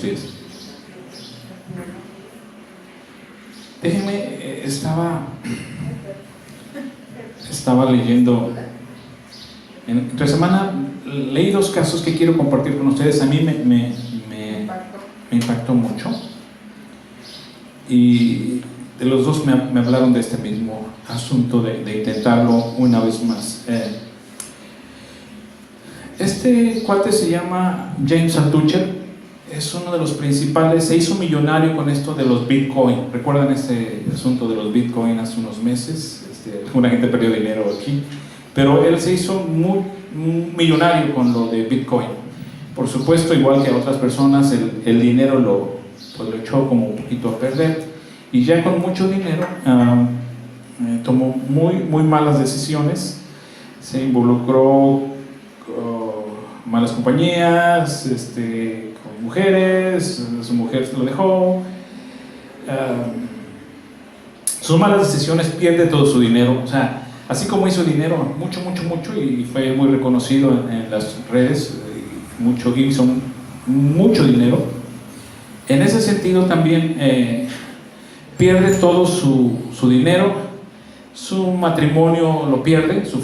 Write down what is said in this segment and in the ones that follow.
días. Déjenme, estaba leyendo, entre semana leí 2 casos que quiero compartir con ustedes. A mí me impactó mucho, y de los 2 me hablaron de este mismo asunto de intentarlo una vez más. Este cuate se llama James Altucher, es uno de los principales, se hizo millonario con esto de los Bitcoin. ¿Recuerdan este asunto de los Bitcoin hace unos meses? Alguna gente perdió dinero aquí, pero él se hizo muy millonario con lo de Bitcoin. Por supuesto, igual que a otras personas, el dinero lo echó como un poquito a perder, y ya con mucho dinero tomó muy malas decisiones, se involucró con malas compañías, con mujeres, su mujer se lo dejó. Sus malas decisiones, pierde todo su dinero. O sea, así como hizo dinero, mucho, y fue muy reconocido en las redes, hizo mucho dinero. En ese sentido también pierde todo su dinero, su matrimonio lo pierde, su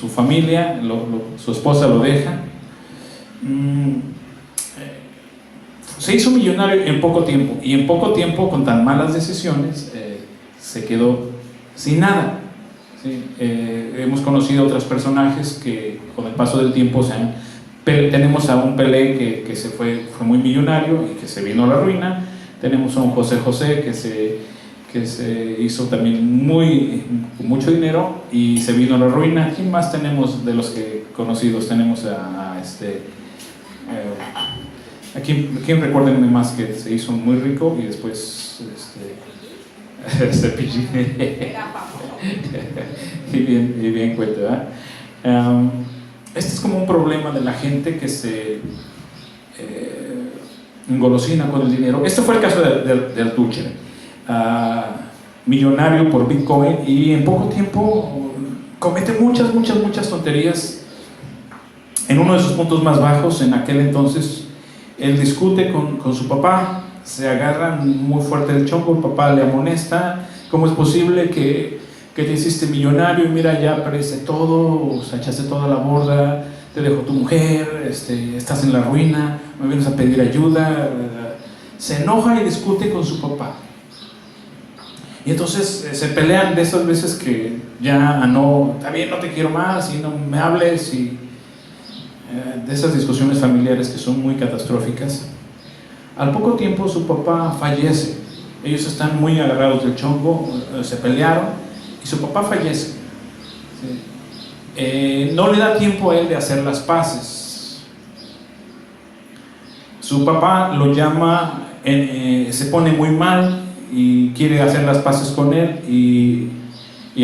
familia, su esposa lo deja. Se hizo millonario en poco tiempo, y en poco tiempo, con tan malas decisiones, se quedó sin nada. ¿Sí? Hemos conocido otros personajes que con el paso del tiempo tenemos a un Pelé que fue muy millonario y que se vino a la ruina. Tenemos a un José que se hizo también con mucho dinero y se vino a la ruina. ¿Quién más tenemos de los que conocidos? Tenemos ¿quién recuérdenme más que se hizo muy rico y después y bien cuenta, ¿verdad? Este es como un problema de la gente que se engolosina con el dinero. Este fue el caso de Altucher, millonario por Bitcoin, y en poco tiempo comete muchas tonterías. En uno de sus puntos más bajos, en aquel entonces, él discute con su papá, se agarran muy fuerte del chongo. El papá le amonesta: ¿cómo es posible que te hiciste millonario y mira, ya perdiste todo, o sea, echaste toda la borda, te dejó tu mujer, estás en la ruina, me vienes a pedir ayuda? Se enoja y discute con su papá, y entonces se pelean de esas veces que ya está bien, no te quiero más y no me hables, y de esas discusiones familiares que son muy catastróficas. Al poco tiempo su papá fallece. Ellos están muy agarrados del chongo, se pelearon y su papá fallece. ¿Sí? No le da tiempo a él de hacer las paces. Su papá lo llama, se pone muy mal y quiere hacer las paces con él, y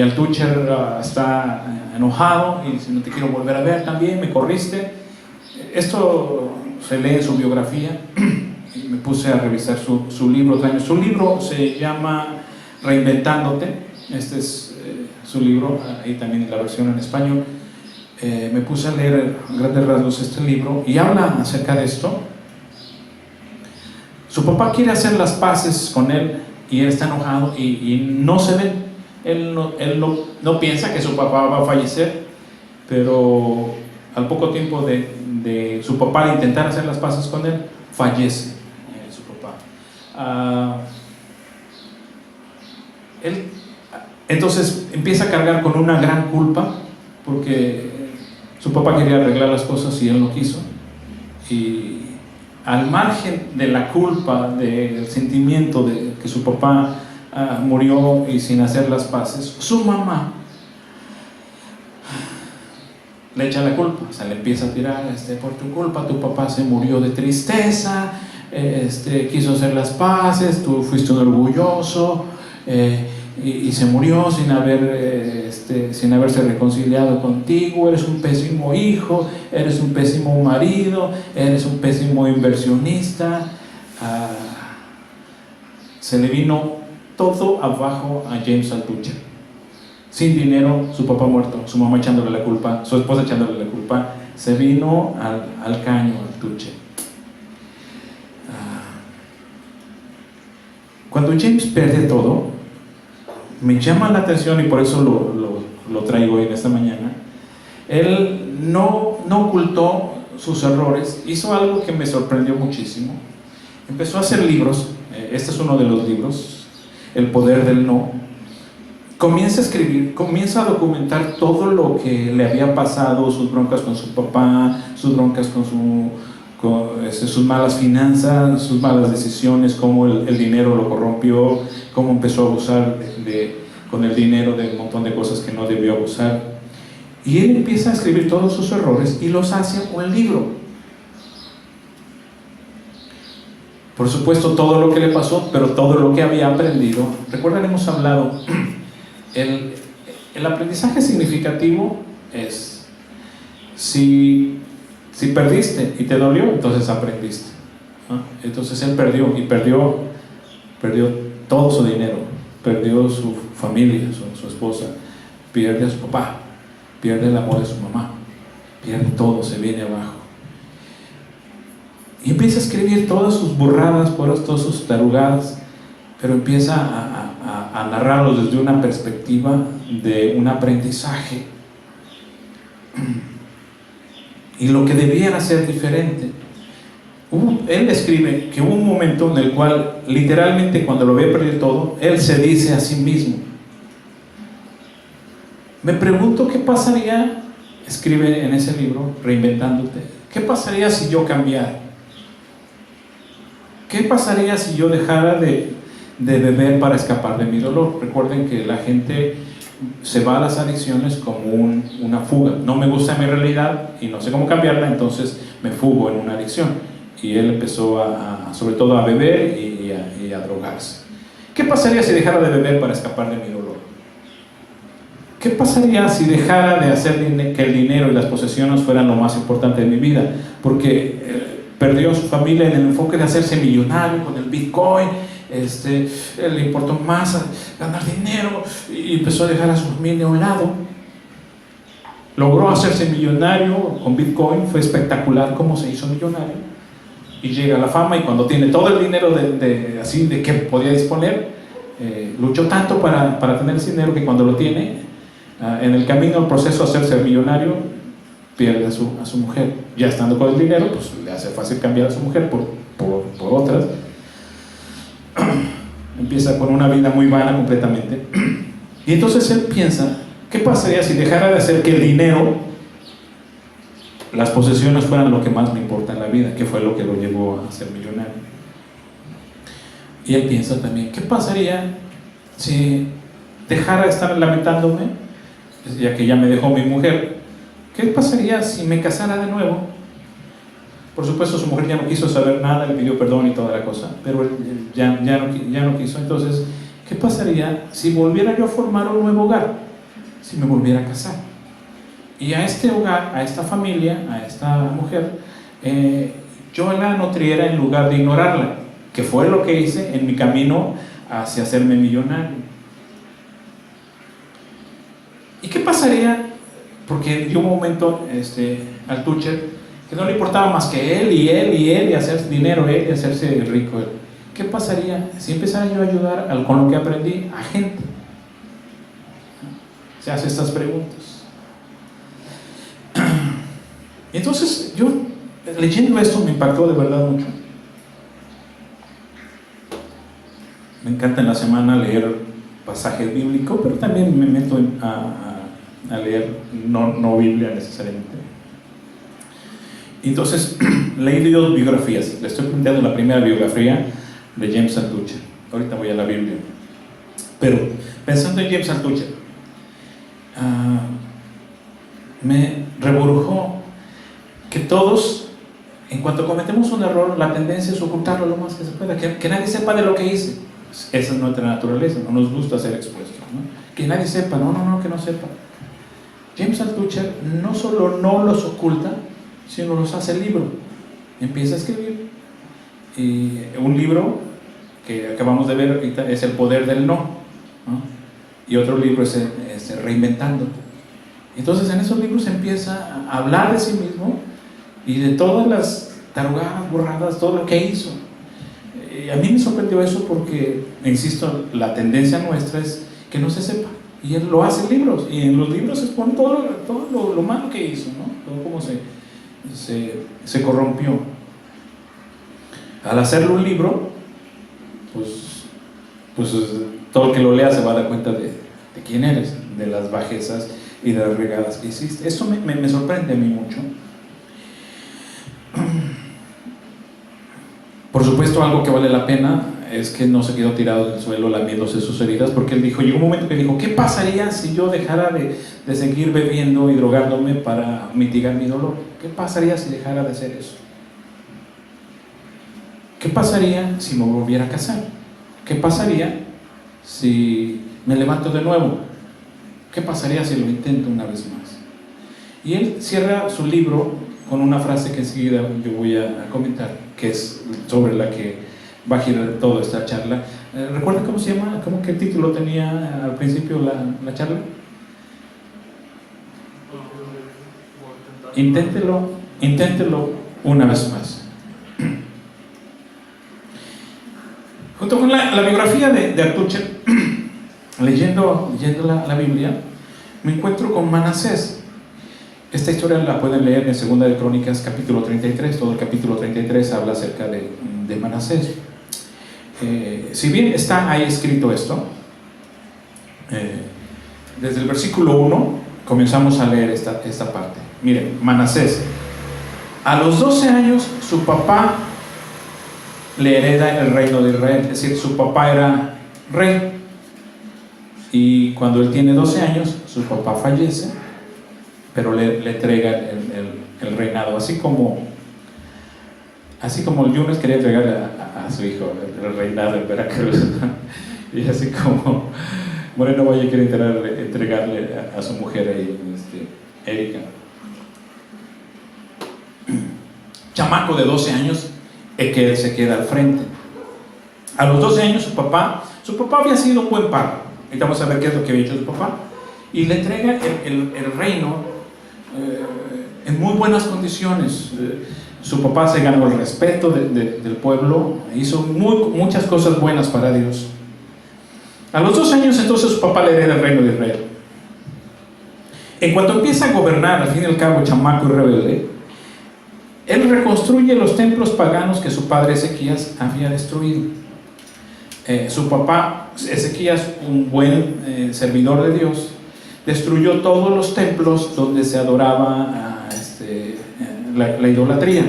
Altucher está enojado y dice: no te quiero volver a ver, también me corriste. Esto se lee en su biografía, y me puse a revisar su libro. Su libro se llama Reinventándote. Este es su libro, ahí también la versión en español. Me puse a leer a grandes rasgos este libro, y habla acerca de esto. Su papá quiere hacer las paces con él, y él está enojado, y no se ven. Él no piensa que su papá va a fallecer, pero al poco tiempo de su papá intentar hacer las paces con él, fallece su papá. Él entonces empieza a cargar con una gran culpa, porque su papá quería arreglar las cosas y él no quiso. Y al margen de la culpa, del sentimiento de que su papá murió y sin hacer las paces, su mamá le echa la culpa. O sea, le empieza a tirar: por tu culpa tu papá se murió de tristeza, quiso hacer las paces, tú fuiste un orgulloso, y se murió sin haberse reconciliado contigo. Eres un pésimo hijo, eres un pésimo marido, eres un pésimo inversionista. Se le vino todo abajo a James Altucher. Sin dinero, su papá muerto, su mamá echándole la culpa, su esposa echándole la culpa, se vino al caño Altucher. Cuando James pierde todo, me llama la atención, y por eso lo traigo hoy en esta mañana. Él no ocultó sus errores, hizo algo que me sorprendió muchísimo. Empezó a hacer libros, este es uno de los libros, El poder del no. Comienza a escribir, comienza a documentar todo lo que le había pasado, sus broncas con su papá, sus broncas con sus malas finanzas, sus malas decisiones, cómo el dinero lo corrompió, cómo empezó a abusar con el dinero de un montón de cosas que no debió abusar. Y él empieza a escribir todos sus errores y los hace un libro. Por supuesto, todo lo que le pasó, pero todo lo que había aprendido. Recuerden, hemos hablado, el aprendizaje significativo es, si perdiste y te dolió, entonces aprendiste, ¿no? Entonces él perdió todo su dinero, perdió su familia, su esposa, pierde a su papá, pierde el amor de su mamá, pierde todo, se viene abajo. Y empieza a escribir todas sus burradas, todas sus tarugadas, pero empieza a narrarlos desde una perspectiva de un aprendizaje y lo que debían hacer diferente. Él escribe que hubo un momento en el cual, literalmente, cuando lo ve perder todo, él se dice a sí mismo. Me pregunto qué pasaría, escribe en ese libro, Reinventándote, ¿qué pasaría si yo cambiara? ¿Qué pasaría si yo dejara de beber para escapar de mi dolor? Recuerden que la gente se va a las adicciones como una fuga. No me gusta mi realidad y no sé cómo cambiarla, entonces me fugo en una adicción. Y él empezó sobre todo a beber y a drogarse. ¿Qué pasaría si dejara de beber para escapar de mi dolor? ¿Qué pasaría si dejara de hacer que el dinero y las posesiones fueran lo más importante de mi vida? Porque perdió a su familia en el enfoque de hacerse millonario con el Bitcoin. Le importó más ganar dinero y empezó a dejar a su familia a un lado. Logró hacerse millonario con Bitcoin, fue espectacular cómo se hizo millonario, y llega a la fama, y cuando tiene todo el dinero de que podía disponer, luchó tanto para tener ese dinero que cuando lo tiene, en el camino, el proceso de hacerse millonario, pierde a su mujer. Ya estando con el dinero, pues le hace fácil cambiar a su mujer por otras. Empieza con una vida muy vana completamente. Y entonces él piensa, ¿qué pasaría si dejara de hacer que el dinero, las posesiones, fueran lo que más me importa en la vida? Que fue lo que lo llevó a ser millonario. Y él piensa también, ¿qué pasaría si dejara de estar lamentándome, ya que ya me dejó mi mujer? ¿Qué pasaría si me casara de nuevo? Por supuesto, su mujer ya no quiso saber nada, le pidió perdón y toda la cosa, pero él ya no quiso. Entonces, ¿qué pasaría si volviera yo a formar un nuevo hogar? Si me volviera a casar. Y a este hogar, a esta familia, a esta mujer, yo la nutriera en lugar de ignorarla, que fue lo que hice en mi camino hacia hacerme millonario. ¿Y qué pasaría? Porque dio un momento Altucher que no le importaba más que él y hacer dinero él y hacerse rico él. ¿Qué pasaría si empezara yo a ayudar con lo que aprendí a gente? Se hace estas preguntas. Y entonces yo, leyendo esto, me impactó de verdad mucho. Me encanta en la semana leer pasajes bíblicos, pero también me meto a leer no Biblia necesariamente. Entonces leí 2 biografías. Le estoy planteando la primera biografía de James Altucher. Ahorita voy a la Biblia. Pero pensando en James Altucher, me reburujó que todos, en cuanto cometemos un error, la tendencia es ocultarlo lo más que se pueda, que nadie sepa de lo que hice. Esa es nuestra naturaleza, no nos gusta ser expuestos, ¿no? Que nadie sepa, que no sepa. James Altucher no solo no los oculta, sino los hace libro. Empieza a escribir. Y un libro que acabamos de ver ahorita es El poder del no, ¿no? Y otro libro es Reinventándote. Entonces en esos libros empieza a hablar de sí mismo y de todas las tarugadas, borradas, todo lo que hizo. a mí me sorprendió eso porque, insisto, la tendencia nuestra es que no se sepa. Y él lo hace en libros, y en los libros se expone todo lo malo que hizo, ¿no? Todo cómo se corrompió. Al hacerlo un libro, pues todo el que lo lea se va a dar cuenta de quién eres, de las bajezas y de las regadas que hiciste. Eso me sorprende a mí mucho. Por supuesto, algo que vale la pena es que no se quedó tirado en el suelo lamiéndose sus heridas, porque él dijo, llegó un momento que dijo, ¿qué pasaría si yo dejara de seguir bebiendo y drogándome para mitigar mi dolor? ¿Qué pasaría si dejara de hacer eso? ¿Qué pasaría si me volviera a casar? ¿Qué pasaría si me levanto de nuevo? ¿Qué pasaría si lo intento una vez más? Y él cierra su libro con una frase que enseguida yo voy a comentar, que es sobre la que va a girar toda esta charla. ¿Recuerdan cómo se llama? ¿Cómo qué título tenía al principio la charla? Inténtelo una vez más. Junto con la biografía de Artucher, leyendo la Biblia, me encuentro con Manasés. Esta historia la pueden leer en Segunda de Crónicas, capítulo 33. Todo el capítulo 33 habla acerca de Manasés. Si bien está ahí escrito esto, desde el versículo 1 comenzamos a leer esta parte. Miren, Manasés, a los 12 años su papá le hereda el reino de Israel, es decir, su papá era rey, y cuando él tiene 12 años su papá fallece, pero le entrega el reinado, así como el Yunes quería entregar a su hijo el reinado en Veracruz, y así como Moreno Valle quiere entregarle a su mujer ahí, Erika. Chamaco de 12 años, que él se queda al frente. A los 12 años su papá había sido un buen padre. Ahorita vamos a ver qué es lo que había hecho su papá, y le entrega el reino en muy buenas condiciones. Su papá se ganó el respeto del pueblo, hizo muchas cosas buenas para Dios. A los 2 años entonces su papá le hereda el reino de Israel. En cuanto empieza a gobernar, al fin y al cabo chamaco y rebelde, él reconstruye los templos paganos que su padre Ezequías había destruido. Su papá Ezequías, un buen servidor de Dios, destruyó todos los templos donde se adoraba la idolatría.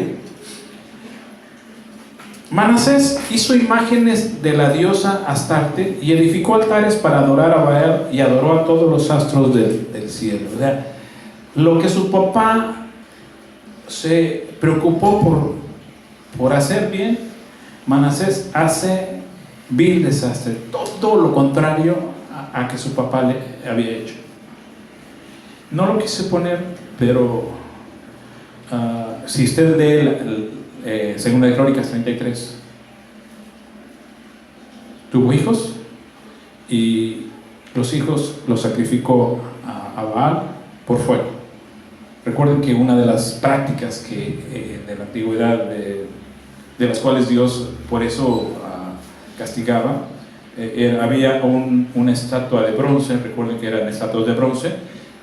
Manasés hizo imágenes de la diosa Astarte y edificó altares para adorar a Baal y adoró a todos los astros del cielo. O sea, lo que su papá se preocupó por hacer bien, Manasés hace vil desastre, todo lo contrario a que su papá le había hecho. No lo quise poner, pero si usted lee Segunda de Crónicas 33, tuvo hijos y los hijos los sacrificó a Baal por fuego. Recuerden que una de las prácticas de la antigüedad, de las cuales Dios por eso castigaba, había una estatua de bronce. Recuerden que eran estatuas de bronce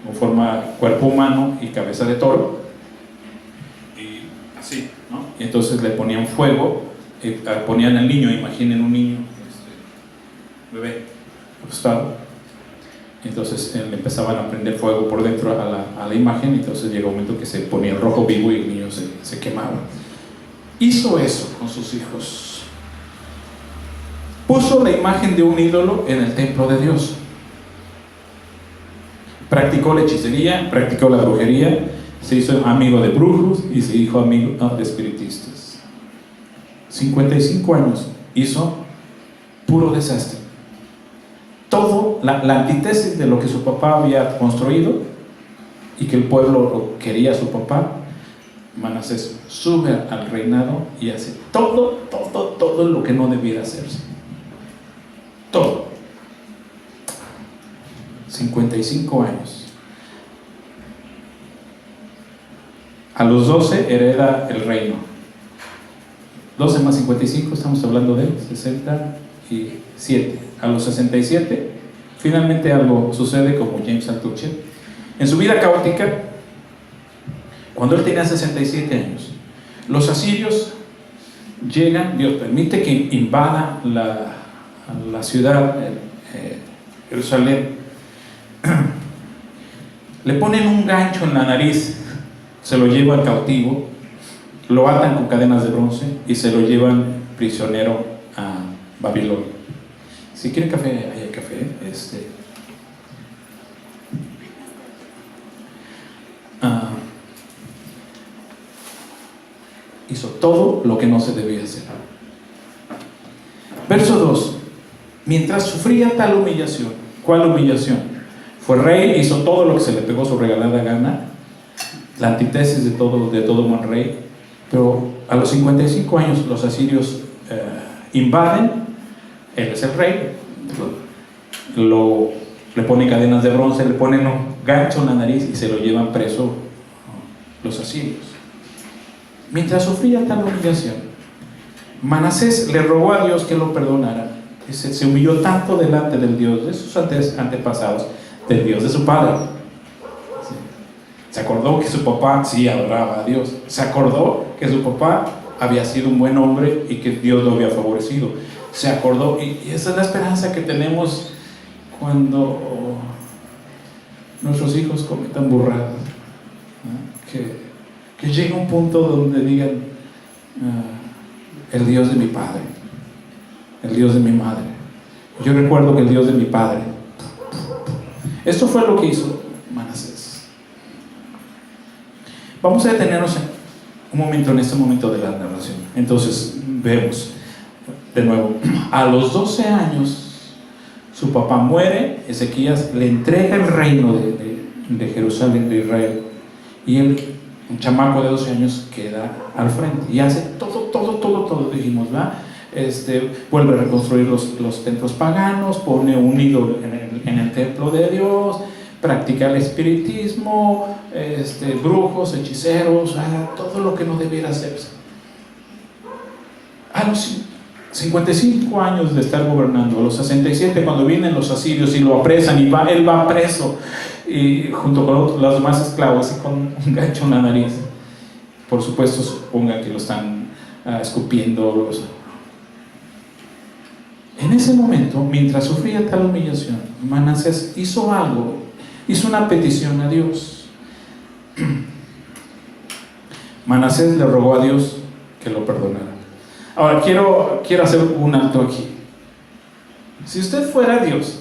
con forma cuerpo humano y cabeza de toro, y así, ¿no? Y entonces le ponían fuego, ponían al niño, imaginen un niño, bebé, acostado, entonces le empezaban a prender fuego por dentro a la imagen, y entonces llega un momento que se ponía el rojo vivo y el niño se quemaba. Hizo eso con sus hijos. Puso la imagen de un ídolo en el templo de Dios. Practicó la hechicería, practicó la brujería, se hizo amigo de brujos y se hizo amigo de espiritistas. 55 años hizo puro desastre. Todo, la antítesis de lo que su papá había construido y que el pueblo lo quería a su papá. Manasés sube al reinado y hace todo lo que no debiera hacerse. Todo. 55 años. A los 12 hereda el reino. 12 más 55, estamos hablando de 67. A los 67, finalmente algo sucede como James Altucher. En su vida caótica, cuando él tenía 67 años, los asirios llegan, Dios permite que invada la ciudad, Jerusalén. Le ponen un gancho en la nariz, se lo llevan cautivo, lo atan con cadenas de bronce y se lo llevan prisionero a Babilonia. Si quieren café, ahí hay café. Hizo todo lo que no se debía hacer. Verso 2. Mientras sufría tal humillación. ¿Cuál humillación? Fue rey, hizo todo lo que se le pegó su regalada gana, la antítesis de todo buen rey. Pero a los 55 años los asirios invaden, él es el rey, le ponen cadenas de bronce, le ponen un gancho en la nariz y se lo llevan preso los asirios. Mientras sufría tal humillación, Manasés le rogó a Dios que lo perdonara. Se humilló tanto delante del Dios de sus antepasados, del Dios de su padre. Se acordó que su papá sí adoraba a Dios. Se acordó que su papá había sido un buen hombre y que Dios lo había favorecido. Se acordó, y esa es la esperanza que tenemos cuando nuestros hijos cometan burradas, ¿no? Que llegue un punto donde digan, el Dios de mi padre, el Dios de mi madre. Yo recuerdo que el Dios de mi padre. Esto fue lo que hizo Manasés. Vamos a detenernos un momento en este momento de la narración. Entonces vemos de nuevo, a los 12 años su papá muere, Ezequías le entrega el reino de Jerusalén, de Israel, y él, un chamaco de 12 años, queda al frente y hace todo, dijimos, ¿verdad? Vuelve a reconstruir los templos paganos, pone un ídolo en el templo de Dios, practica el espiritismo, brujos, hechiceros, todo lo que no debiera hacerse. A los 55 años de estar gobernando, a los 67, cuando vienen los asirios y lo apresan, y él va preso, y junto con los demás esclavos y con un gancho en la nariz. Por supuesto, suponga que lo están escupiendo. En ese momento, mientras sufría tal humillación, Manasés hizo algo, hizo una petición a Dios. Manasés le rogó a Dios que lo perdonara. Ahora quiero hacer un alto aquí. Si usted fuera Dios,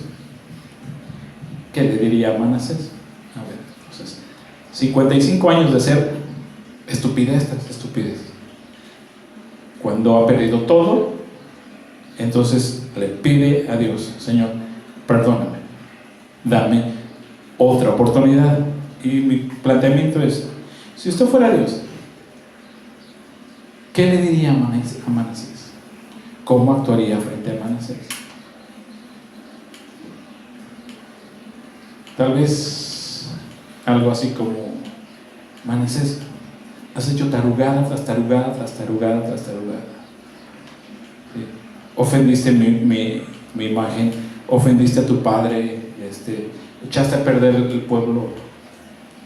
¿qué le diría a Manasés? A ver, entonces, 55 años de hacer estupidez tras estupidez. Cuando ha perdido todo, entonces le pide a Dios, Señor, perdóname, dame otra oportunidad. Y mi planteamiento es, si usted fuera Dios, ¿qué le diría a Manasés? ¿Cómo actuaría frente a Manasés? Tal vez algo así como, Manasés, has hecho tarugada tras tarugada tras tarugada tras tarugada. ¿Sí? Ofendiste mi imagen, ofendiste a tu padre, echaste a perder el pueblo,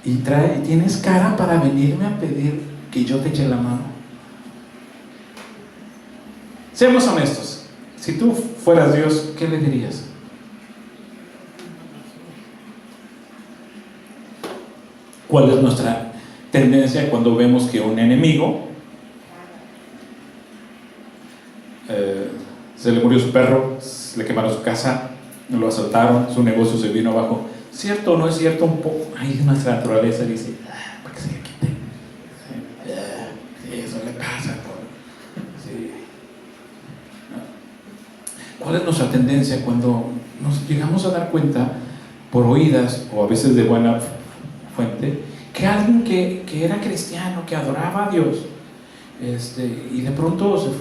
y tienes cara para venirme a pedir que yo te eche la mano. Seamos honestos, si tú fueras Dios, ¿qué le dirías? ¿Cuál es nuestra tendencia cuando vemos que un enemigo, se le murió su perro, le quemaron su casa, lo asaltaron, su negocio se vino abajo? ¿Cierto o no es cierto? Un poco, ahí nuestra naturaleza dice, para que se le quite. Sí, eso le pasa. Sí. ¿Cuál es nuestra tendencia cuando nos llegamos a dar cuenta, por oídas o a veces de buena fuente, que alguien que era cristiano, que adoraba a Dios, y de pronto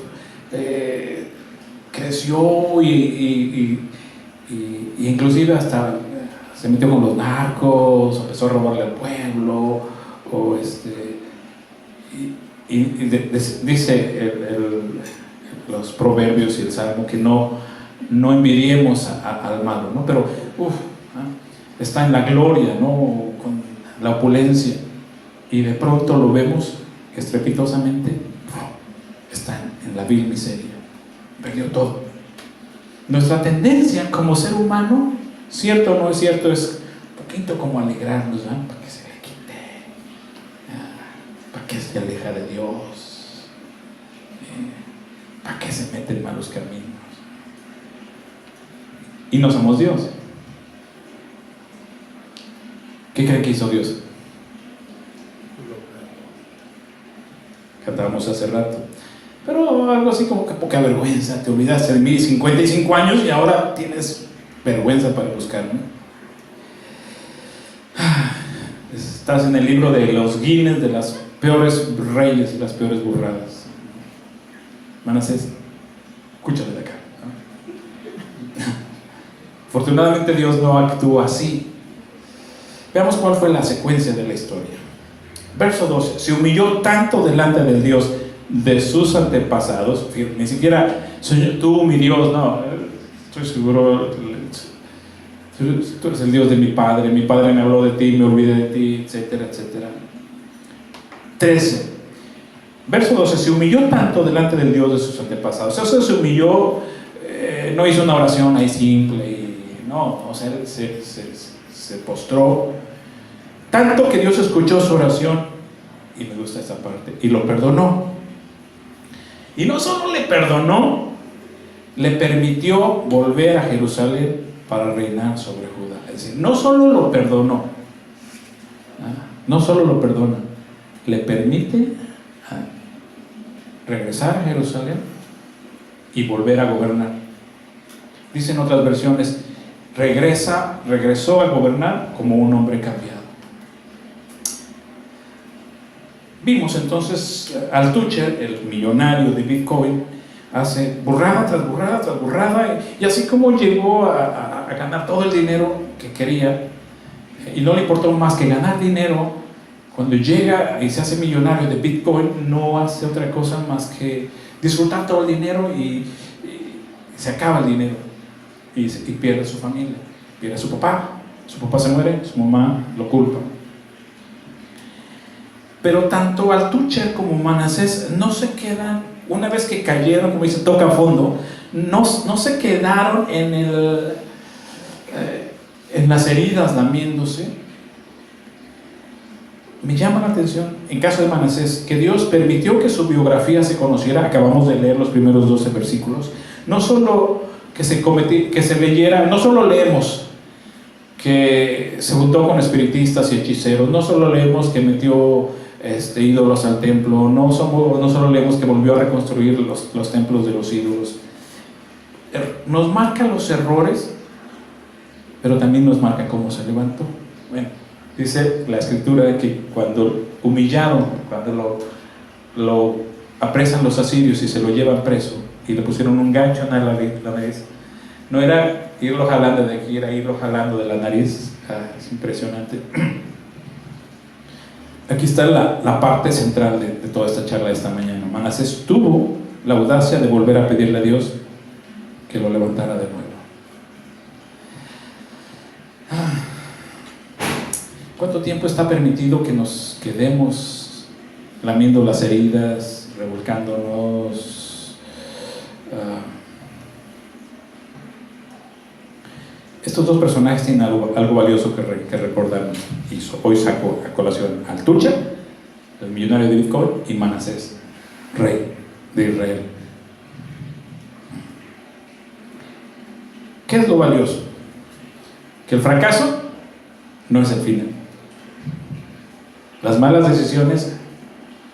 creció y inclusive hasta se metió con los narcos, empezó a robarle al pueblo, dice los proverbios y el salmo que no envidiemos al malo, ¿no? Pero está en la gloria, ¿no? Con la opulencia, y de pronto lo vemos estrepitosamente, está en la vil miseria, perdió todo. Nuestra tendencia como ser humano, cierto o no es cierto, es un poquito como alegrarnos, ¿no? Para que se le quite, para que se aleja de Dios, para que se mete en malos caminos. Y no somos Dios. ¿Qué creen que hizo Dios? Cantábamos hace rato, pero algo así como que poca vergüenza, te olvidaste de mí 55 años y ahora tienes vergüenza para buscarme. Estás en el libro de los Guinness de las peores reyes y las peores burradas. Manasés, escúchale de acá, ¿no? Afortunadamente Dios no actúa así. Veamos cuál fue la secuencia de la historia. Verso 12. Se humilló tanto delante del Dios de sus antepasados, ni siquiera tú mi Dios, no, estoy seguro, tú eres el Dios de mi padre me habló de ti, me olvidé de ti, etcétera, etcétera. 13. Verso 12. Se humilló tanto delante del Dios de sus antepasados. O sea, se humilló, no hizo una oración ahí simple, no, o sea, se postró tanto que Dios escuchó su oración, y me gusta esta parte, y lo perdonó. Y no solo le perdonó, le permitió volver a Jerusalén para reinar sobre Judá. Es decir, no solo lo perdonó, no solo lo perdona, le permite regresar a Jerusalén y volver a gobernar. Dicen otras versiones, regresó a gobernar como un hombre cambiado. Vimos entonces Altucher, el millonario de Bitcoin, hace burrada tras burrada tras burrada, y así como llegó a ganar todo el dinero que quería, y no le importó más que ganar dinero, cuando llega y se hace millonario de Bitcoin, no hace otra cosa más que disfrutar todo el dinero, y se acaba el dinero, y pierde su familia, pierde a su papá se muere, su mamá lo culpa. Pero tanto Altucher como Manasés no se quedan, una vez que cayeron, como dice, toca fondo, no se quedaron en las heridas lamiéndose. Me llama la atención, en caso de Manasés, que Dios permitió que su biografía se conociera. Acabamos de leer los primeros 12 versículos. No solo que se leyera, no solo leemos que se juntó con espiritistas y hechiceros, no solo leemos que metió ídolos al templo, no solo leemos que volvió a reconstruir los templos de los ídolos. Nos marca los errores, pero también nos marca cómo se levantó. Bueno, dice la escritura que cuando humillaron, cuando lo apresan los asirios y se lo llevan preso y le pusieron un gancho en la nariz, no era irlo jalando de aquí, era irlo jalando de la nariz. Es impresionante. Aquí está la parte central de toda esta charla de esta mañana. Manasés tuvo la audacia de volver a pedirle a Dios que lo levantara de nuevo. ¿Cuánto tiempo está permitido que nos quedemos lamiendo las heridas, revolcándonos? Estos dos personajes tienen algo valioso que recordar. Hoy saco a colación a Altucher, el millonario de Bitcoin, y Manasés, rey de Israel. ¿Qué es lo valioso? Que el fracaso no es el final. Las malas decisiones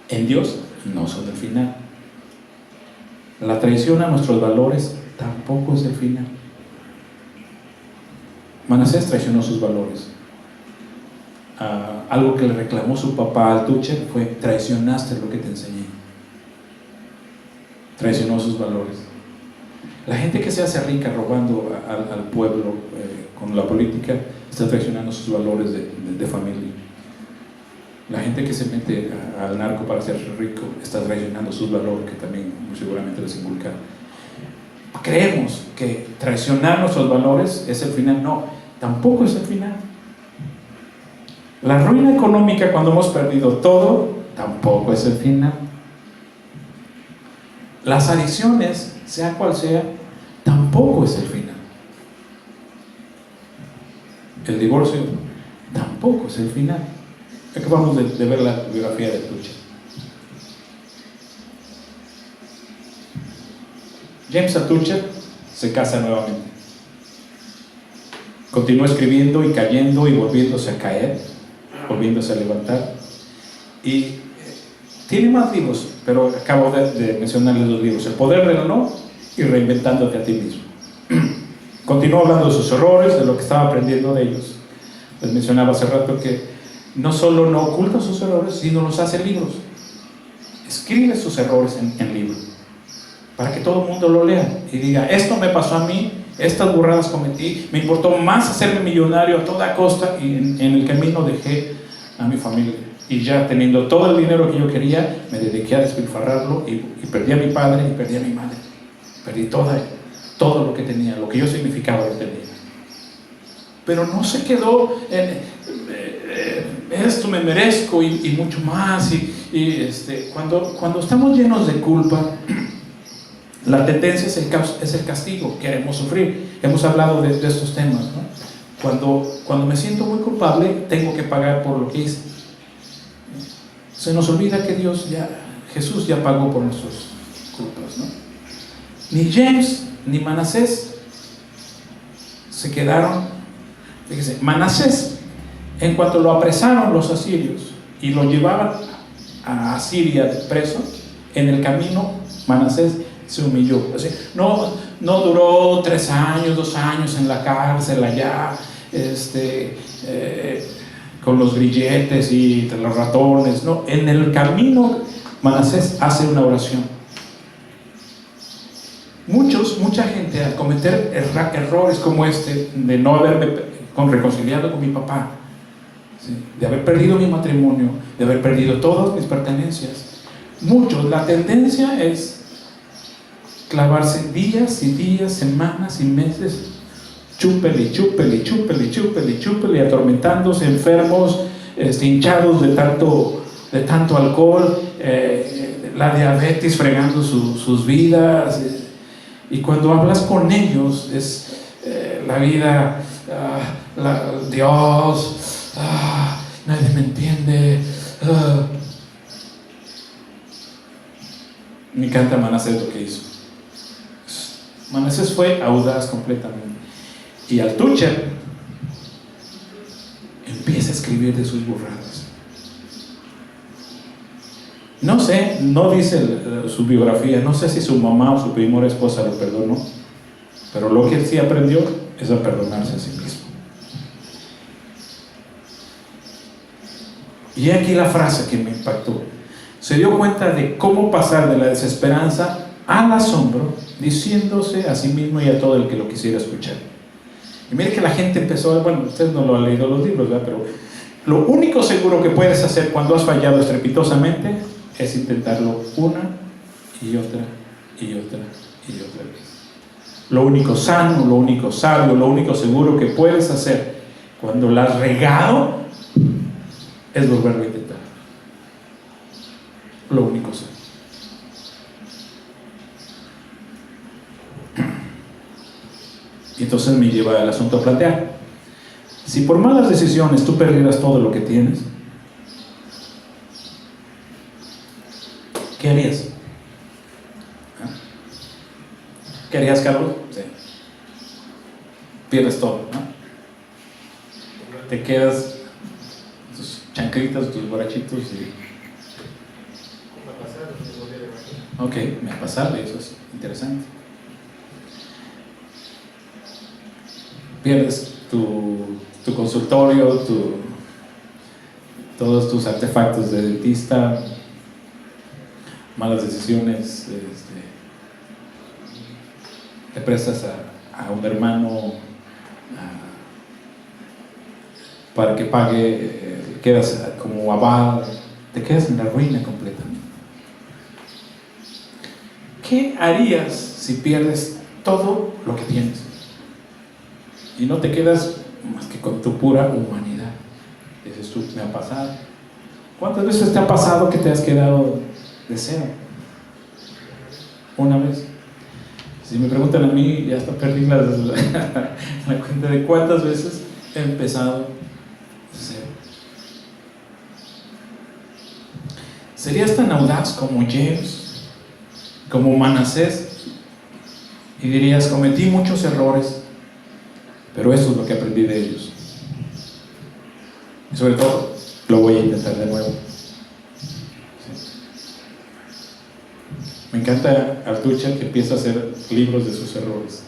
en Dios no son el final. La traición a nuestros valores tampoco es el final. Manasés traicionó sus valores. Algo que le reclamó su papá a Altucher fue: traicionaste lo que te enseñé. Traicionó sus valores. La gente que se hace rica robando al pueblo con la política está traicionando sus valores de familia. La gente que se mete al narco para ser rico está traicionando sus valores, que también muy seguramente les inculca. Creemos que traicionar nuestros valores es el final. No, tampoco es el final. La ruina económica, cuando hemos perdido todo, tampoco es el final. Las adicciones, sea cual sea, tampoco es el final. El divorcio tampoco es el final. Acabamos de ver la biografía de Tuchet. James Altucher se casa nuevamente. Continúa escribiendo y cayendo y volviéndose a caer, volviéndose a levantar. Y tiene más libros, pero acabo de mencionarles los libros: El poder del no y Reinventándote a ti mismo. Continúa hablando de sus errores, de lo que estaba aprendiendo de ellos. Les mencionaba hace rato que no solo no oculta sus errores, sino los hace libros. Escribe sus errores en libros, para que todo el mundo lo lea y diga: esto me pasó a mí, estas burradas cometí, me importó más hacerme millonario a toda costa, y en el camino dejé a mi familia. Y ya teniendo todo el dinero que yo quería, me dediqué a despilfarrarlo y perdí a mi padre y perdí a mi madre. Perdí todo lo que tenía, lo que yo significaba lo tenía. Pero no se quedó en esto me merezco y mucho más. Cuando estamos llenos de culpa, la tendencia es el castigo, queremos sufrir. Hemos hablado de estos temas, ¿no? Cuando me siento muy culpable, tengo que pagar por lo que hice. Se nos olvida que Jesús ya pagó por nuestras culpas, ¿no? Ni James ni Manasés se quedaron. Fíjese, Manasés, en cuanto lo apresaron los asirios y lo llevaban a Asiria de preso, en el camino Manasés se humilló. O sea, no duró 3 años, 2 años en la cárcel allá, con los grilletes y los ratones. No, en el camino Manasés hace una oración. Mucha gente, al cometer errores como de no haberme reconciliado con mi papá, ¿sí?, de haber perdido mi matrimonio, de haber perdido todas mis pertenencias, la tendencia es clavarse días y días, semanas y meses, chúpele, atormentándose, enfermos, hinchados de tanto alcohol, la diabetes fregando sus vidas. Y cuando hablas con ellos, es la vida, Dios, nadie me entiende. Me encanta Manasés lo que hizo. Manasés fue audaz completamente. Y Altucher empieza a escribir de sus burradas. No sé, no dice su biografía, no sé si su mamá o su primera esposa lo perdonó, pero lo que él sí aprendió es a perdonarse a sí mismo. Y aquí la frase que me impactó. Se dio cuenta de cómo pasar de la desesperanza al asombro, diciéndose a sí mismo y a todo el que lo quisiera escuchar. Y mire que la gente empezó, ustedes no lo han leído los libros, ¿verdad? Pero lo único seguro que puedes hacer cuando has fallado estrepitosamente es intentarlo una y otra y otra y otra vez. Lo único sano, lo único sabio, lo único seguro que puedes hacer cuando la has regado es volverlo a intentar. Lo único sano. Y entonces me lleva el asunto a plantear: si por malas decisiones tú perdieras todo lo que tienes, ¿qué harías? ¿Qué harías, Carlos? Sí. Pierdes todo, ¿no? Te quedas tus chanclitas, tus borrachitos y... Ok, me ha pasado, eso es interesante. Pierdes tu consultorio, todos tus artefactos de dentista, malas decisiones, te prestas a un hermano para que pague, quedas como como abad, te quedas en la ruina completamente. ¿Qué harías si pierdes todo lo que tienes y no te quedas más que con tu pura humanidad? Dices tú, me ha pasado. ¿Cuántas veces te ha pasado que te has quedado de cero? Una vez. Si me preguntan a mí, ya hasta perdí la cuenta de cuántas veces he empezado de cero. ¿Serías tan audaz como James, como Manasés, y dirías, cometí muchos errores, pero eso es lo que aprendí de ellos? Y sobre todo, lo voy a intentar de nuevo. Sí. Me encanta Altucher, que empieza a hacer libros de sus errores,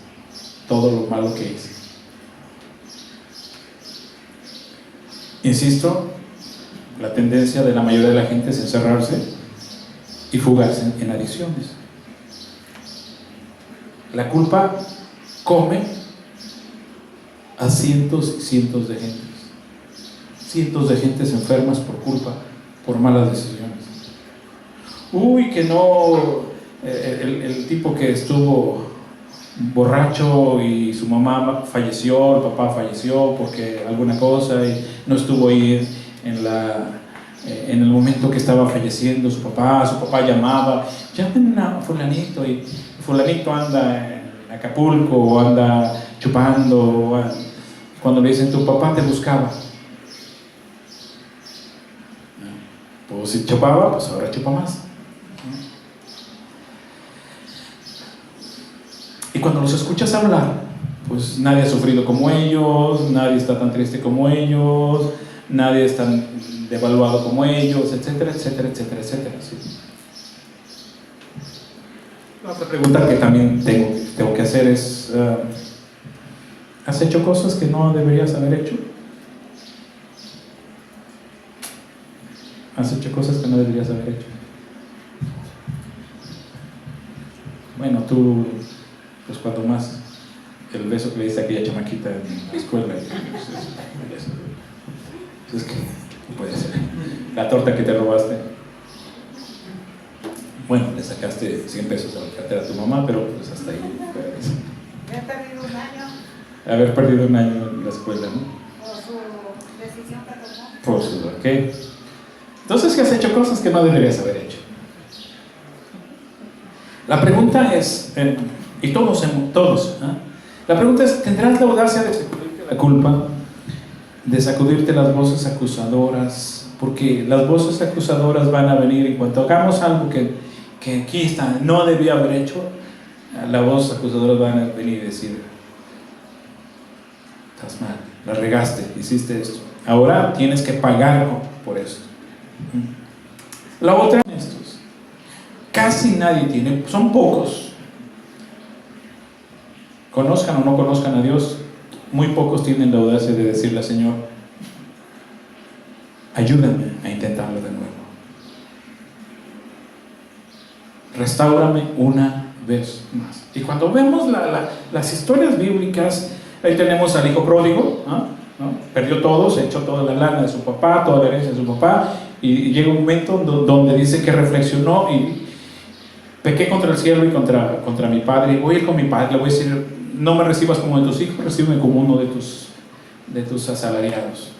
todo lo malo que hizo. Insisto, la tendencia de la mayoría de la gente es encerrarse y fugarse en adicciones. La culpa come a cientos y cientos de gentes. Cientos de gentes enfermas por culpa, por malas decisiones. Uy, que no, el tipo que estuvo borracho y su mamá falleció, el papá falleció porque alguna cosa y no estuvo ahí en el momento que estaba falleciendo su papá llamaba, llamen a fulanito, y fulanito anda en Acapulco o anda chupando, cuando le dicen tu papá te buscaba. Pues si chupaba, pues ahora chupa más. Y cuando los escuchas hablar, pues nadie ha sufrido como ellos, nadie está tan triste como ellos, nadie es tan devaluado como ellos, etcétera, etcétera, etcétera, etcétera. ¿Sí? La otra pregunta que también tengo que hacer es, ¿has hecho cosas que no deberías haber hecho? ¿Has hecho cosas que no deberías haber hecho? Bueno, tú, pues cuando más el beso que le diste a aquella chamaquita en la escuela, es que no puede ser. La torta que te robaste, bueno, le sacaste 100 pesos a la cartera a tu mamá, pero pues hasta ahí. He perdido un año. Haber perdido un año en la escuela, ¿no? Por su decisión que tomó. Por su, ¿ok? Entonces, ¿qué has hecho cosas que no deberías haber hecho? La pregunta es, y todos, la pregunta es, ¿tendrás la audacia de sacudirte la culpa? De sacudirte las voces acusadoras, porque las voces acusadoras van a venir en cuanto hagamos algo que aquí está, no debía haber hecho, la voz acusadora van a venir y decir, estás mal, la regaste, hiciste esto, ahora tienes que pagar por eso. La otra, estos, casi nadie tiene, son pocos, conozcan o no conozcan a Dios, muy pocos tienen la audacia de decirle al Señor, ayúdame a intentarlo de nuevo, restáurame una vez más. Y cuando vemos las historias bíblicas, ahí tenemos al hijo pródigo, ¿no? Perdió todo, se echó toda la lana de su papá, toda la herencia de su papá, y llega un momento donde dice que reflexionó y pequé contra el cielo y contra mi padre, y voy a ir con mi padre, le voy a decir, no me recibas como de tus hijos, recíbeme como uno de tus asalariados.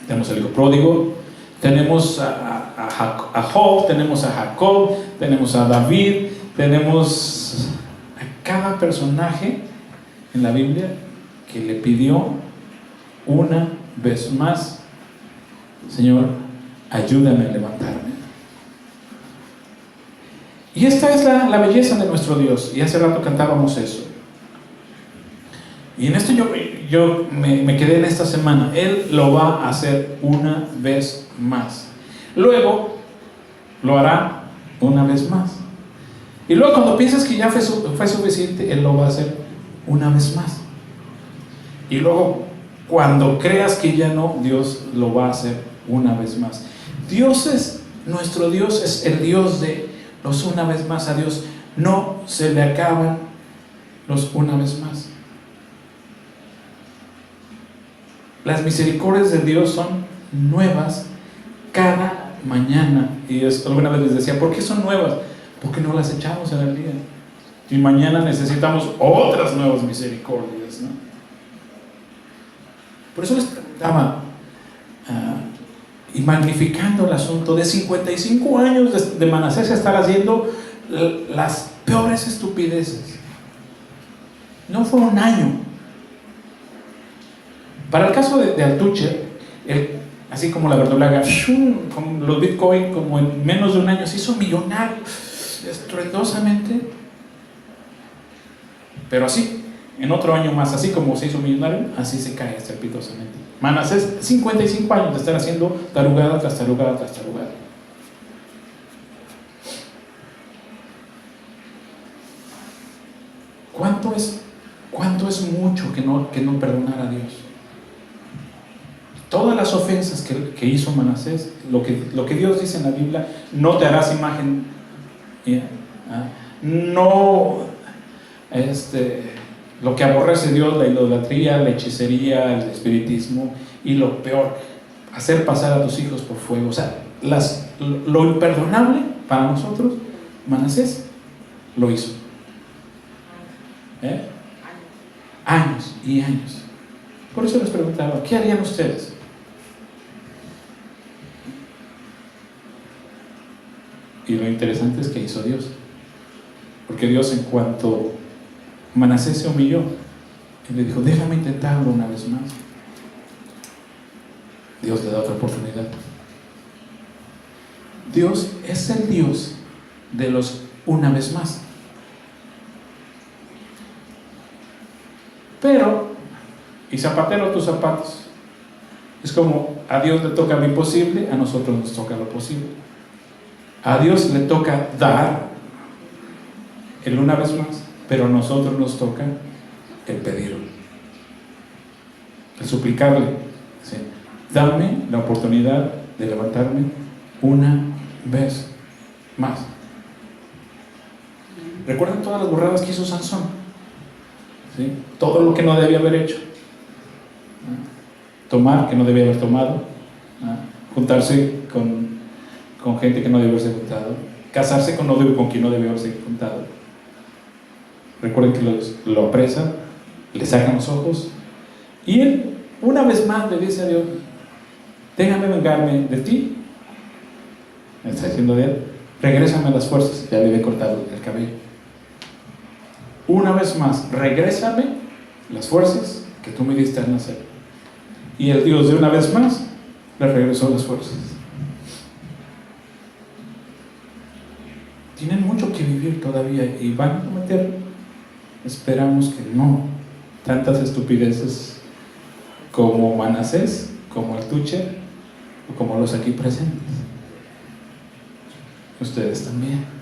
Tenemos al hijo pródigo, tenemos a Job, tenemos a Jacob, tenemos a David, tenemos a cada personaje en la Biblia que le pidió una vez más, Señor, ayúdame a levantarme. Y esta es la belleza de nuestro Dios, y hace rato cantábamos eso. Y en esto yo me quedé en esta semana. Él lo va a hacer una vez más. Luego lo hará una vez más. Y luego cuando piensas que ya fue suficiente, Él lo va a hacer una vez más. Y luego cuando creas que ya no, Dios lo va a hacer una vez más. Nuestro Dios es el Dios de los una vez más. A Dios no se le acaban los una vez más. Las misericordias de Dios son nuevas cada mañana. Y alguna vez les decía, ¿por qué son nuevas? Porque no las echamos en el día. Y mañana necesitamos otras nuevas misericordias, ¿no? Por eso les preguntaba, y magnificando el asunto de 55 años de Manasés estar haciendo las peores estupideces. No fue un año. Para el caso de Altucher, así como la verdolaga, con los Bitcoin, como en menos de un año se hizo millonario, estruendosamente. Pero así, en otro año más, así como se hizo millonario, así se cae estrepitosamente. Manasés, 55 años de estar haciendo tarugada tras tarugada tras tarugada. ¿Cuánto es mucho que no perdonar a Dios? Todas las ofensas que hizo Manasés, lo que Dios dice en la Biblia, no te harás imagen, no, lo que aborrece Dios, la idolatría, la hechicería, el espiritismo, y lo peor, hacer pasar a tus hijos por fuego. O sea, lo imperdonable para nosotros, Manasés lo hizo. Años y años. Por eso les preguntaba, ¿qué harían ustedes? Y lo interesante es que hizo Dios, porque Dios, en cuanto Manasés se humilló, él le dijo, déjame intentarlo una vez más. Dios le da otra oportunidad. Dios es el Dios de los una vez más. Pero, y zapatero tus zapatos, es como a Dios le toca lo imposible, a nosotros nos toca lo posible. A Dios le toca dar el una vez más, pero a nosotros nos toca el pedirlo, el suplicarle, ¿sí? Dame la oportunidad de levantarme una vez más. ¿Recuerdan todas las burradas que hizo Sansón? ¿Sí? Todo lo que no debía haber hecho, tomar que no debía haber tomado, juntarse con gente que no debía haberse juntado, casarse con quien no debía haberse juntado. Recuerden que lo apresan, le sacan los ojos, y él una vez más le dice a Dios, déjame vengarme de ti. Está diciendo de él, regrésame las fuerzas. Ya le había cortado el cabello. Una vez más, regrésame las fuerzas que tú me diste al nacer. Y el Dios de una vez más le regresó las fuerzas. Tienen mucho que vivir todavía y van a cometer, esperamos que no, tantas estupideces como Manasés, como Altucher o como los aquí presentes. Ustedes también.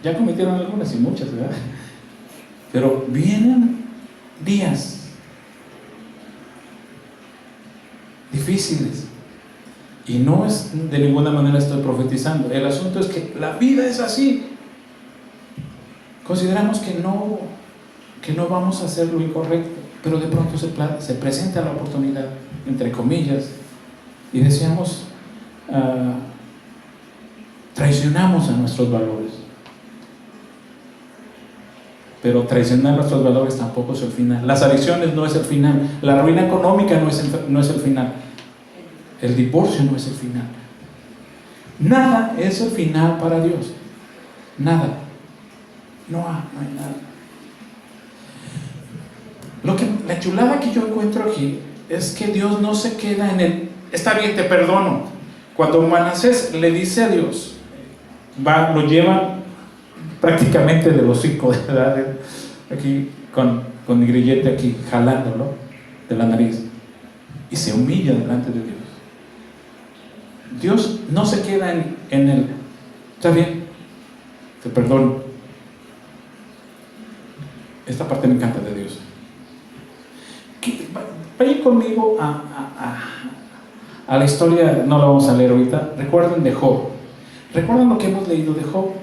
Ya cometieron algunas y muchas, ¿verdad? Pero vienen días difíciles. Y no es de ninguna manera estoy profetizando. El asunto es que la vida es así. Consideramos que no vamos a hacer lo incorrecto, pero de pronto se presenta la oportunidad, entre comillas, y decíamos, traicionamos a nuestros valores. Pero traicionar nuestros valores tampoco es el final. Las adicciones no es el final. La ruina económica no es el final. El divorcio no es el final. Nada es el final para Dios. Nada. No hay nada. La chulada que yo encuentro aquí es que Dios no se queda en el está bien, te perdono. Cuando Manasés le dice a Dios, lo lleva prácticamente del hocico, de edad, aquí con mi grillete aquí jalándolo de la nariz, y se humilla delante de Dios. Dios no se queda en el está bien, te perdono. Esta parte me encanta de Dios. Vayan conmigo a la historia, no la vamos a leer ahorita. Recuerden de Job. ¿Recuerdan lo que hemos leído de Job?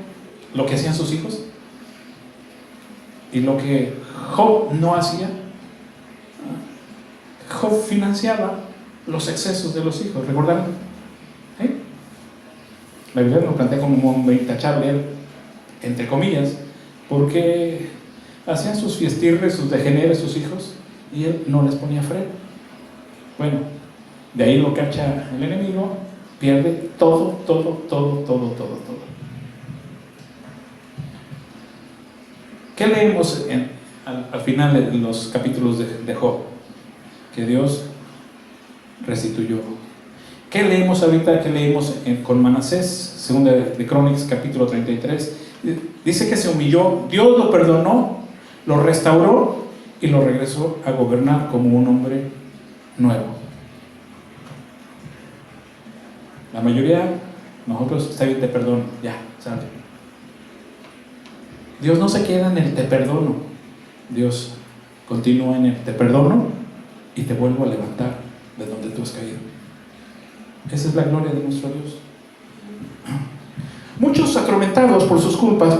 Lo que hacían sus hijos y lo que Job no hacía. Job financiaba los excesos de los hijos. ¿Recordaron? ¿Eh? La Biblia lo plantea como un hombre intachable, entre comillas, porque hacían sus fiestirres, sus degeneres, sus hijos, y él no les ponía freno. Bueno, de ahí lo cacha el enemigo, pierde todo. ¿Qué leemos al final de los capítulos de Job? Que Dios restituyó. ¿Qué leemos ahorita? ¿Qué leemos con Manasés? Segunda de Crónicas, capítulo 33. Dice que se humilló, Dios lo perdonó, lo restauró y lo regresó a gobernar como un hombre nuevo. La mayoría, nosotros, está bien, te perdono, ya, sale. Dios no se queda en el te perdono. Dios continúa en el te perdono y te vuelvo a levantar de donde tú has caído. Esa es la gloria de nuestro Dios. Muchos atormentados por sus culpas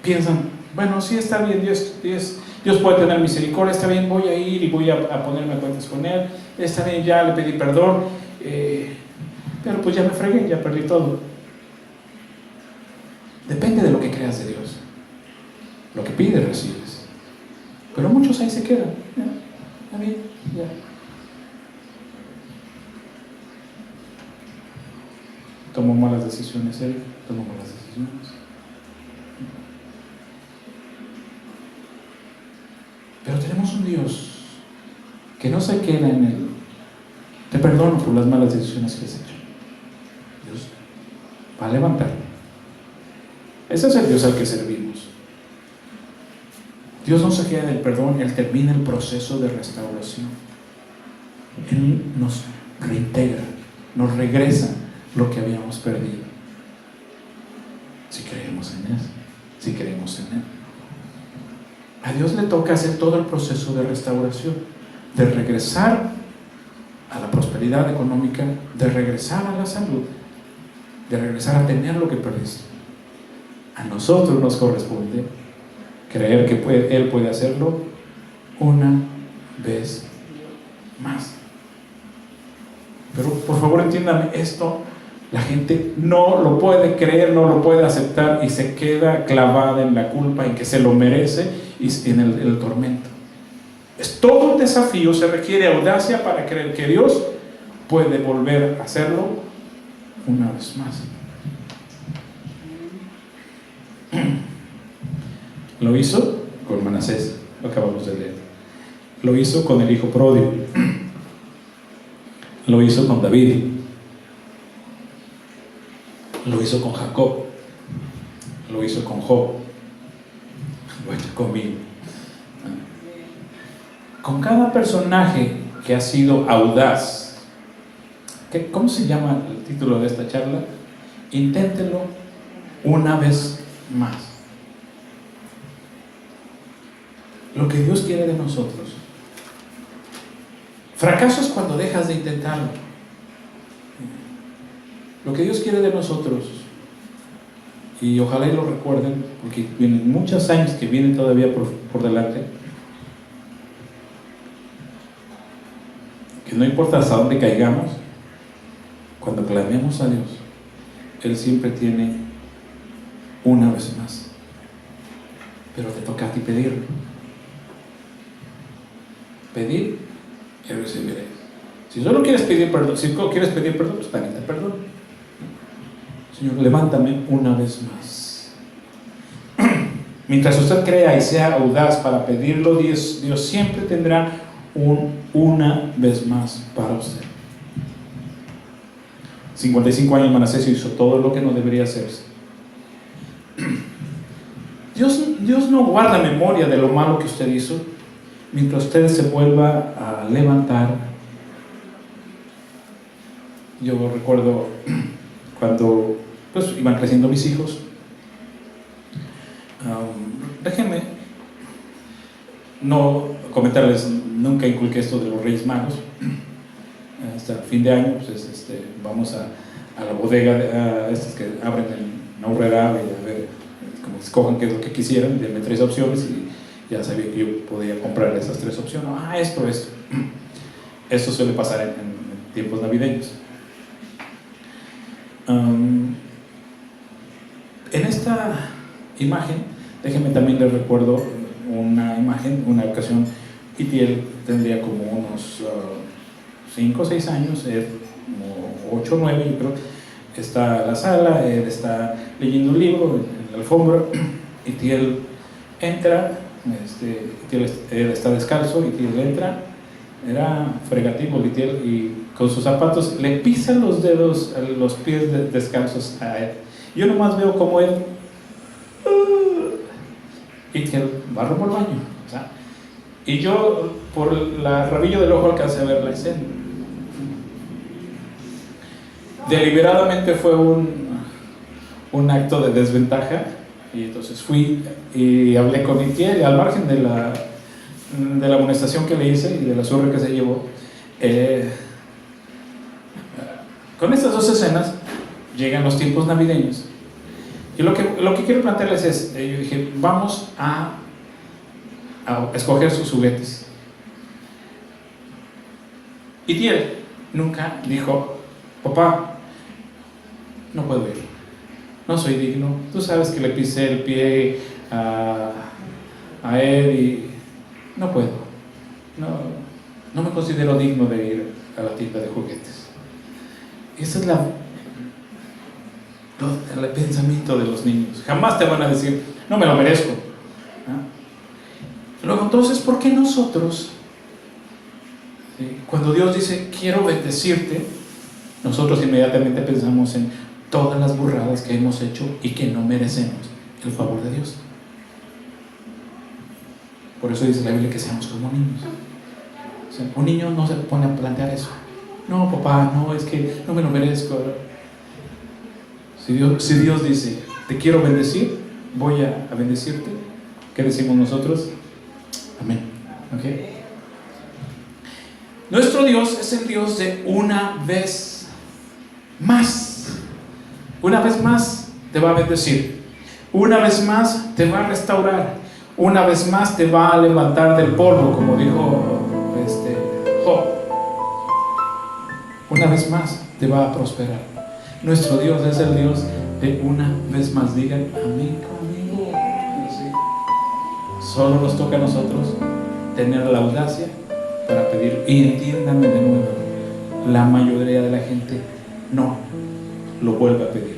piensan, bueno, sí está bien, Dios puede tener misericordia, está bien, voy a ir y voy a ponerme a cuentas con Él, está bien, ya le pedí perdón, pero pues ya me fregué, ya perdí todo. Depende de lo que creas de Dios. Lo que pides, recibes. Pero muchos ahí se quedan. ¿Ya? A mí, ya. Tomó malas decisiones él, tomó malas decisiones. Pero tenemos un Dios que no se queda en él. Te perdono por las malas decisiones que has hecho. Dios va a levantar. Ese es el Dios al que servimos. Dios no se queda en el perdón, Él termina el proceso de restauración. Él nos reintegra, nos regresa lo que habíamos perdido. Si creemos en Él, si creemos en Él. A Dios le toca hacer todo el proceso de restauración, de regresar a la prosperidad económica, de regresar a la salud, de regresar a tener lo que perdiste. A nosotros nos corresponde creer que Él puede hacerlo una vez más. Pero por favor entiéndame esto, la gente no lo puede creer, no lo puede aceptar y se queda clavada en la culpa, en que se lo merece y en el tormento. Es todo un desafío, se requiere audacia para creer que Dios puede volver a hacerlo una vez más. Lo hizo con Manasés, lo acabamos de leer. Lo hizo con el hijo pródigo. Lo hizo con David. Lo hizo con Jacob. Lo hizo con Job. Lo ha hecho conmigo. Con cada personaje que ha sido audaz. ¿Cómo se llama el título de esta charla? Inténtelo una vez más. Lo que Dios quiere de nosotros. Fracaso es cuando dejas de intentarlo. Lo que Dios quiere de nosotros, y ojalá y lo recuerden, porque vienen muchos años que vienen todavía por delante, que no importa hasta dónde caigamos, cuando clamemos a Dios, Él siempre tiene una vez más. Pero te toca a ti pedirlo. Pedir y recibiré. Si solo quieres pedir perdón, pues también te perdono. Señor, levántame una vez más. Mientras usted crea y sea audaz para pedirlo, Dios siempre tendrá una vez más para usted. 55 años Manasés hizo todo lo que no debería hacerse. Dios no guarda memoria de lo malo que usted hizo. Mientras usted se vuelva a levantar. Yo recuerdo cuando pues iban creciendo mis hijos. Déjenme no comentarles, nunca inculqué esto de los Reyes Magos. Hasta el fin de año pues vamos a la bodega estas que abren en una horrera y a ver, como escojan qué es lo que quisieran, denme 3 opciones y ya sabía que yo podía comprar esas 3 opciones. Esto. Eso suele pasar en tiempos navideños. En esta imagen, déjenme también les recuerdo una imagen, una ocasión. Itiel tendría como unos 5 o 6 años, como 8 o 9, yo creo. Está en la sala, él está leyendo un libro en la alfombra. Itiel entra, él está descalzo, Itiel entra, era fregativo Itiel, y con sus zapatos le pisan los dedos, los pies descalzos a él. Yo nomás veo como él, Itiel va rumbo al baño, o sea, y yo por la rabillo del ojo alcancé a ver la escena. Deliberadamente fue un acto de desventaja, y entonces fui y hablé con Itiel, al margen de la amonestación que le hice y de la zurra que se llevó. Con estas dos escenas llegan los tiempos navideños, y lo que quiero plantearles es, yo dije, vamos a escoger sus juguetes. Itiel nunca dijo, papá, no puedo ir, no soy digno, tú sabes que le pisé el pie a él y no puedo, no me considero digno de ir a la tienda de juguetes. Ese es el pensamiento de los niños. Jamás te van a decir, no me lo merezco. Luego, entonces, ¿por qué nosotros, cuando Dios dice quiero bendecirte, nosotros inmediatamente pensamos en todas las burradas que hemos hecho y que no merecemos el favor de Dios? Por eso dice la Biblia que seamos como niños. O sea, un niño no se pone a plantear eso. No, papá, no, es que no me lo merezco. Si Dios dice, te quiero bendecir, voy a bendecirte, ¿qué decimos nosotros? Amén. ¿Okay? Nuestro Dios es el Dios de una vez más. Una vez más te va a bendecir. Una vez más te va a restaurar. Una vez más te va a levantar del polvo, como dijo Job. Una vez más te va a prosperar. Nuestro Dios es el Dios de una vez más. Digan amén conmigo. Sí. Solo nos toca a nosotros tener la audacia para pedir. Y entiéndanme de nuevo, la mayoría de la gente no lo vuelve a pedir.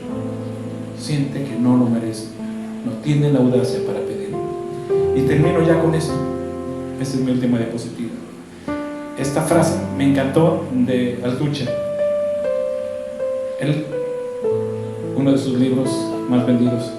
Siente que no lo merece, no tiene la audacia para pedir. Y termino ya con esto. Esta es mi última diapositiva. Esta frase me encantó de Altucher. Uno de sus libros más vendidos,